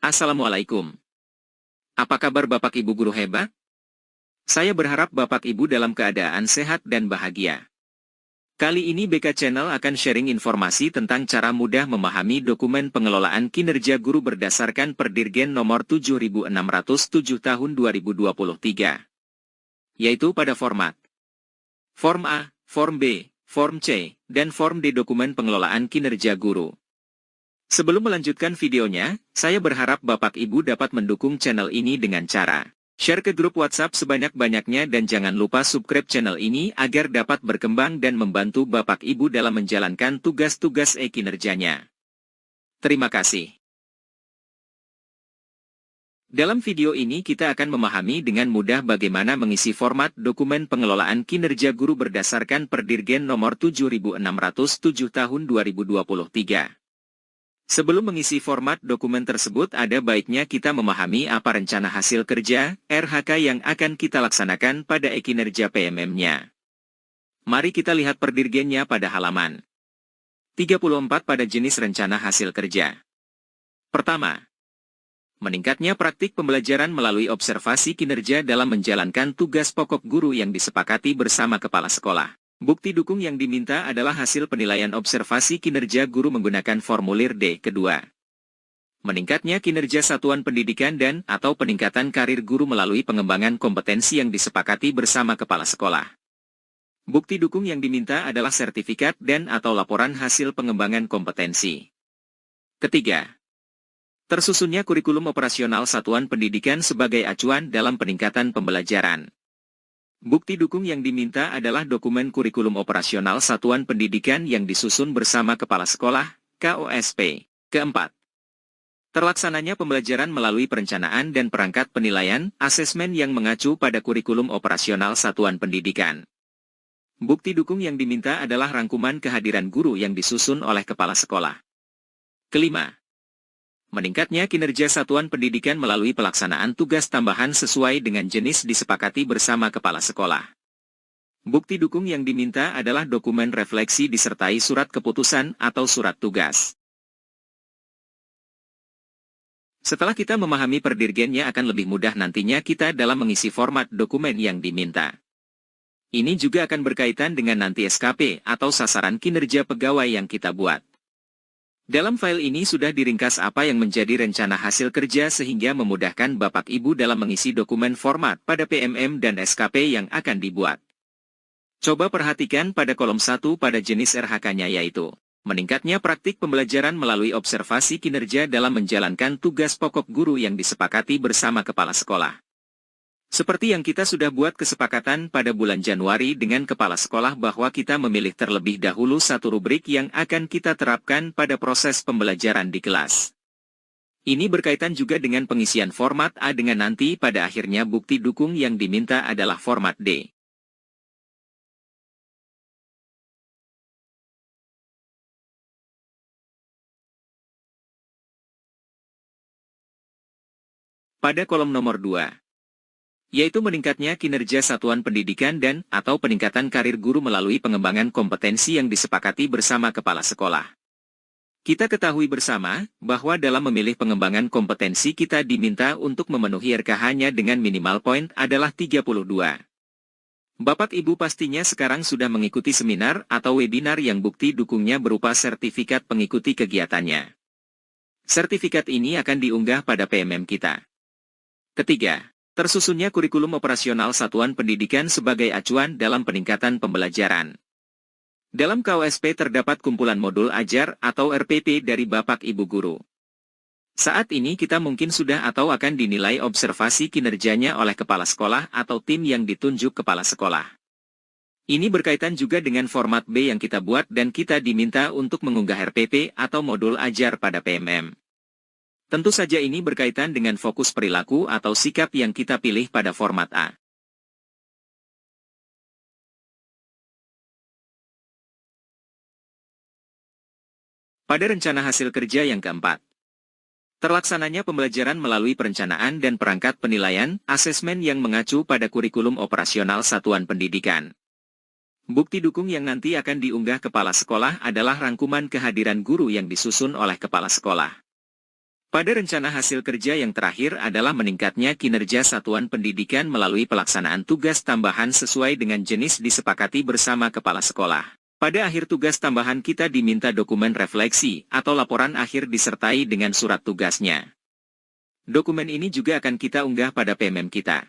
Assalamualaikum. Apa kabar Bapak Ibu guru hebat? Saya berharap Bapak Ibu dalam keadaan sehat dan bahagia. Kali ini BK Channel akan sharing informasi tentang cara mudah memahami dokumen pengelolaan kinerja guru berdasarkan Perdirgen nomor 7607 tahun 2023. Yaitu pada format Form A, Form B, Form C, dan Form D dokumen pengelolaan kinerja guru. Sebelum melanjutkan videonya, saya berharap Bapak Ibu dapat mendukung channel ini dengan cara share ke grup WhatsApp sebanyak-banyaknya dan jangan lupa subscribe channel ini agar dapat berkembang dan membantu Bapak Ibu dalam menjalankan tugas-tugas kinerjanya. Terima kasih. Dalam video ini kita akan memahami dengan mudah bagaimana mengisi format dokumen pengelolaan kinerja guru berdasarkan Perdirgen nomor 7607 tahun 2023. Sebelum mengisi format dokumen tersebut ada baiknya kita memahami apa rencana hasil kerja, RHK yang akan kita laksanakan pada kinerja PMM-nya. Mari kita lihat perdirgennya pada halaman 34 pada jenis rencana hasil kerja. Pertama, meningkatnya praktik pembelajaran melalui observasi kinerja dalam menjalankan tugas pokok guru yang disepakati bersama kepala sekolah. Bukti dukung yang diminta adalah hasil penilaian observasi kinerja guru menggunakan formulir D. Kedua, meningkatnya kinerja satuan pendidikan dan atau peningkatan karir guru melalui pengembangan kompetensi yang disepakati bersama kepala sekolah. Bukti dukung yang diminta adalah sertifikat dan atau laporan hasil pengembangan kompetensi. Ketiga, tersusunnya kurikulum operasional satuan pendidikan sebagai acuan dalam peningkatan pembelajaran. Bukti dukung yang diminta adalah dokumen kurikulum operasional satuan pendidikan yang disusun bersama kepala sekolah, KOSP. Keempat, terlaksananya pembelajaran melalui perencanaan dan perangkat penilaian, asesmen yang mengacu pada kurikulum operasional satuan pendidikan. Bukti dukung yang diminta adalah rangkuman kehadiran guru yang disusun oleh kepala sekolah. Kelima, meningkatnya kinerja satuan pendidikan melalui pelaksanaan tugas tambahan sesuai dengan jenis disepakati bersama kepala sekolah. Bukti dukung yang diminta adalah dokumen refleksi disertai surat keputusan atau surat tugas. Setelah kita memahami perdirgennya akan lebih mudah nantinya kita dalam mengisi format dokumen yang diminta. Ini juga akan berkaitan dengan nanti SKP atau sasaran kinerja pegawai yang kita buat. Dalam file ini sudah diringkas apa yang menjadi rencana hasil kerja sehingga memudahkan Bapak Ibu dalam mengisi dokumen format pada PMM dan SKP yang akan dibuat. Coba perhatikan pada kolom 1 pada jenis RHK-nya yaitu meningkatnya praktik pembelajaran melalui observasi kinerja dalam menjalankan tugas pokok guru yang disepakati bersama kepala sekolah. Seperti yang kita sudah buat kesepakatan pada bulan Januari dengan kepala sekolah bahwa kita memilih terlebih dahulu satu rubrik yang akan kita terapkan pada proses pembelajaran di kelas. Ini berkaitan juga dengan pengisian format A dengan nanti pada akhirnya bukti dukung yang diminta adalah format D. Pada kolom nomor 2. Yaitu meningkatnya kinerja satuan pendidikan dan atau peningkatan karir guru melalui pengembangan kompetensi yang disepakati bersama kepala sekolah. Kita ketahui bersama bahwa dalam memilih pengembangan kompetensi kita diminta untuk memenuhi RKH-nya dengan minimal poin adalah 32. Bapak Ibu pastinya sekarang sudah mengikuti seminar atau webinar yang bukti dukungnya berupa sertifikat pengikuti kegiatannya. Sertifikat ini akan diunggah pada PMM kita. Ketiga, tersusunnya kurikulum operasional satuan pendidikan sebagai acuan dalam peningkatan pembelajaran. Dalam KOSP terdapat kumpulan modul ajar atau RPP dari Bapak Ibu guru. Saat ini kita mungkin sudah atau akan dinilai observasi kinerjanya oleh kepala sekolah atau tim yang ditunjuk kepala sekolah. Ini berkaitan juga dengan format B yang kita buat dan kita diminta untuk mengunggah RPP atau modul ajar pada PMM. Tentu saja ini berkaitan dengan fokus perilaku atau sikap yang kita pilih pada format A. Pada rencana hasil kerja yang keempat, terlaksananya pembelajaran melalui perencanaan dan perangkat penilaian, asesmen yang mengacu pada kurikulum operasional satuan pendidikan. Bukti dukung yang nanti akan diunggah kepala sekolah adalah rangkuman kehadiran guru yang disusun oleh kepala sekolah. Pada rencana hasil kerja yang terakhir adalah meningkatnya kinerja satuan pendidikan melalui pelaksanaan tugas tambahan sesuai dengan jenis disepakati bersama kepala sekolah. Pada akhir tugas tambahan kita diminta dokumen refleksi atau laporan akhir disertai dengan surat tugasnya. Dokumen ini juga akan kita unggah pada PMM kita.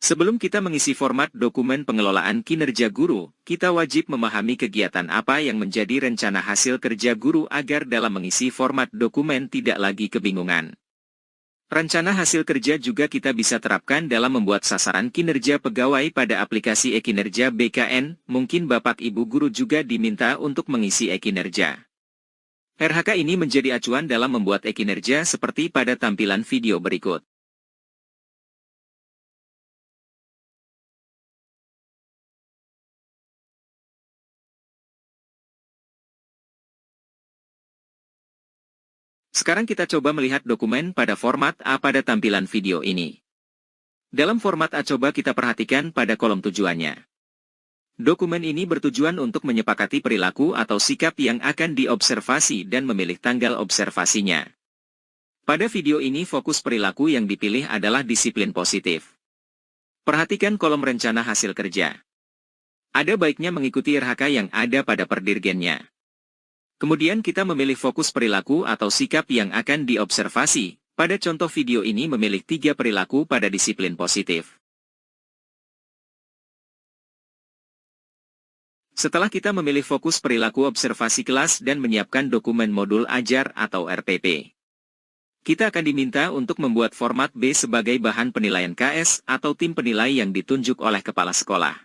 Sebelum kita mengisi format dokumen pengelolaan kinerja guru, kita wajib memahami kegiatan apa yang menjadi rencana hasil kerja guru agar dalam mengisi format dokumen tidak lagi kebingungan. Rencana hasil kerja juga kita bisa terapkan dalam membuat sasaran kinerja pegawai pada aplikasi e-kinerja BKN, mungkin Bapak Ibu guru juga diminta untuk mengisi e-kinerja. RHK ini menjadi acuan dalam membuat e-kinerja seperti pada tampilan video berikut. Sekarang kita coba melihat dokumen pada format A pada tampilan video ini. Dalam format A coba kita perhatikan pada kolom tujuannya. Dokumen ini bertujuan untuk menyepakati perilaku atau sikap yang akan diobservasi dan memilih tanggal observasinya. Pada video ini fokus perilaku yang dipilih adalah disiplin positif. Perhatikan kolom rencana hasil kerja. Ada baiknya mengikuti RHK yang ada pada perdirgennya. Kemudian kita memilih fokus perilaku atau sikap yang akan diobservasi. Pada contoh video ini memilih 3 perilaku pada disiplin positif. Setelah kita memilih fokus perilaku observasi kelas dan menyiapkan dokumen modul ajar atau RPP, kita akan diminta untuk membuat format B sebagai bahan penilaian KS atau tim penilai yang ditunjuk oleh kepala sekolah.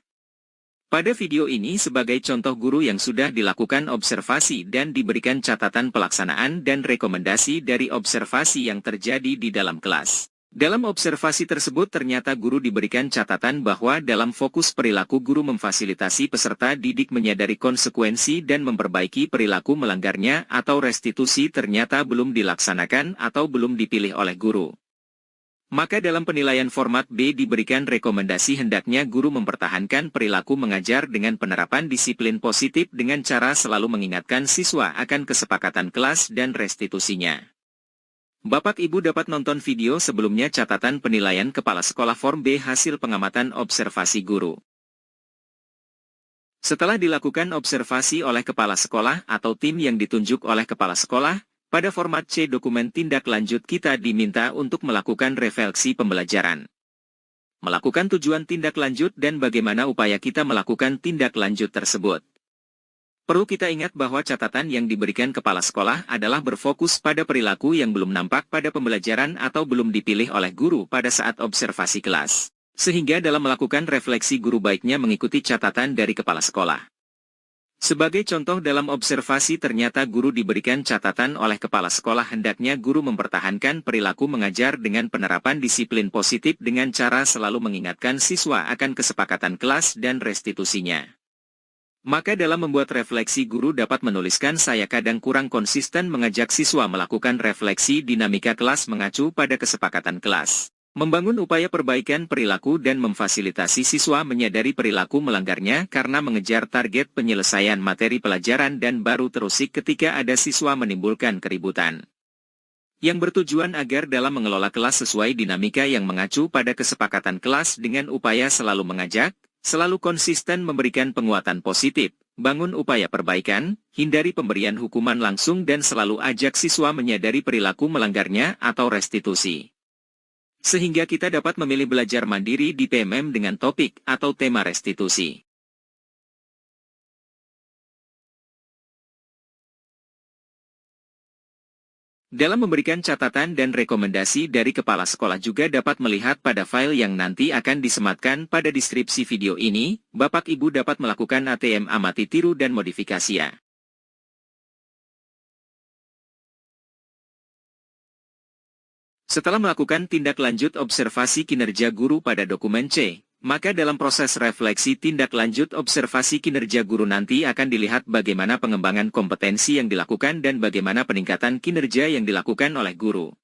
Pada video ini sebagai contoh guru yang sudah dilakukan observasi dan diberikan catatan pelaksanaan dan rekomendasi dari observasi yang terjadi di dalam kelas. Dalam observasi tersebut ternyata guru diberikan catatan bahwa dalam fokus perilaku guru memfasilitasi peserta didik menyadari konsekuensi dan memperbaiki perilaku melanggarnya atau restitusi ternyata belum dilaksanakan atau belum dipilih oleh guru. Maka dalam penilaian format B diberikan rekomendasi hendaknya guru mempertahankan perilaku mengajar dengan penerapan disiplin positif dengan cara selalu mengingatkan siswa akan kesepakatan kelas dan restitusinya. Bapak Ibu dapat nonton video sebelumnya catatan penilaian kepala sekolah form B hasil pengamatan observasi guru. Setelah dilakukan observasi oleh kepala sekolah atau tim yang ditunjuk oleh kepala sekolah, pada format C dokumen tindak lanjut kita diminta untuk melakukan refleksi pembelajaran. Melakukan tujuan tindak lanjut dan bagaimana upaya kita melakukan tindak lanjut tersebut. Perlu kita ingat bahwa catatan yang diberikan kepala sekolah adalah berfokus pada perilaku yang belum nampak pada pembelajaran atau belum dipilih oleh guru pada saat observasi kelas. Sehingga dalam melakukan refleksi guru baiknya mengikuti catatan dari kepala sekolah. Sebagai contoh dalam observasi ternyata guru diberikan catatan oleh kepala sekolah hendaknya guru mempertahankan perilaku mengajar dengan penerapan disiplin positif dengan cara selalu mengingatkan siswa akan kesepakatan kelas dan restitusinya. Maka dalam membuat refleksi guru dapat menuliskan saya kadang kurang konsisten mengajak siswa melakukan refleksi dinamika kelas mengacu pada kesepakatan kelas. Membangun upaya perbaikan perilaku dan memfasilitasi siswa menyadari perilaku melanggarnya karena mengejar target penyelesaian materi pelajaran dan baru terusik ketika ada siswa menimbulkan keributan. Yang bertujuan agar dalam mengelola kelas sesuai dinamika yang mengacu pada kesepakatan kelas dengan upaya selalu mengajak, selalu konsisten memberikan penguatan positif, bangun upaya perbaikan, hindari pemberian hukuman langsung dan selalu ajak siswa menyadari perilaku melanggarnya atau restitusi. Sehingga kita dapat memilih belajar mandiri di PMM dengan topik atau tema restitusi. Dalam memberikan catatan dan rekomendasi dari kepala sekolah juga dapat melihat pada file yang nanti akan disematkan pada deskripsi video ini, Bapak Ibu dapat melakukan ATM amati tiru dan modifikasi ya. Setelah melakukan tindak lanjut observasi kinerja guru pada dokumen C, maka dalam proses refleksi tindak lanjut observasi kinerja guru nanti akan dilihat bagaimana pengembangan kompetensi yang dilakukan dan bagaimana peningkatan kinerja yang dilakukan oleh guru.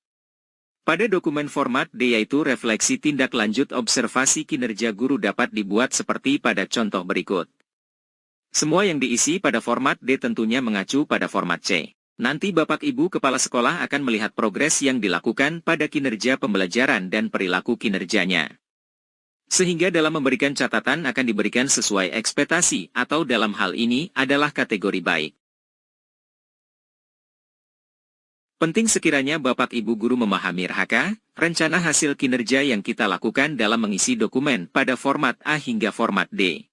Pada dokumen format D yaitu refleksi tindak lanjut observasi kinerja guru dapat dibuat seperti pada contoh berikut. Semua yang diisi pada format D tentunya mengacu pada format C. Nanti Bapak Ibu Kepala Sekolah akan melihat progres yang dilakukan pada kinerja pembelajaran dan perilaku kinerjanya. Sehingga dalam memberikan catatan akan diberikan sesuai ekspektasi atau dalam hal ini adalah kategori baik. Penting sekiranya Bapak Ibu Guru memahami RHK, rencana hasil kinerja yang kita lakukan dalam mengisi dokumen pada format A hingga format D.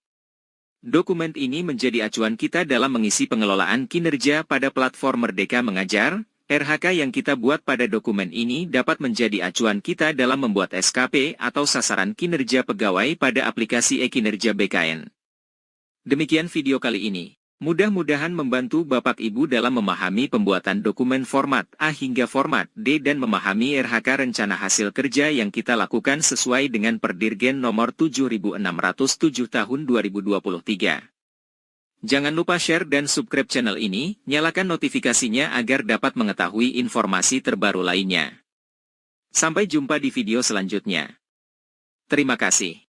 Dokumen ini menjadi acuan kita dalam mengisi pengelolaan kinerja pada platform Merdeka Mengajar. RHK yang kita buat pada dokumen ini dapat menjadi acuan kita dalam membuat SKP atau sasaran kinerja pegawai pada aplikasi e-kinerja BKN. Demikian video kali ini. Mudah-mudahan membantu Bapak Ibu dalam memahami pembuatan dokumen format A hingga format D dan memahami RHK rencana hasil kerja yang kita lakukan sesuai dengan Perdirgen nomor 7607 tahun 2023. Jangan lupa share dan subscribe channel ini, nyalakan notifikasinya agar dapat mengetahui informasi terbaru lainnya. Sampai jumpa di video selanjutnya. Terima kasih.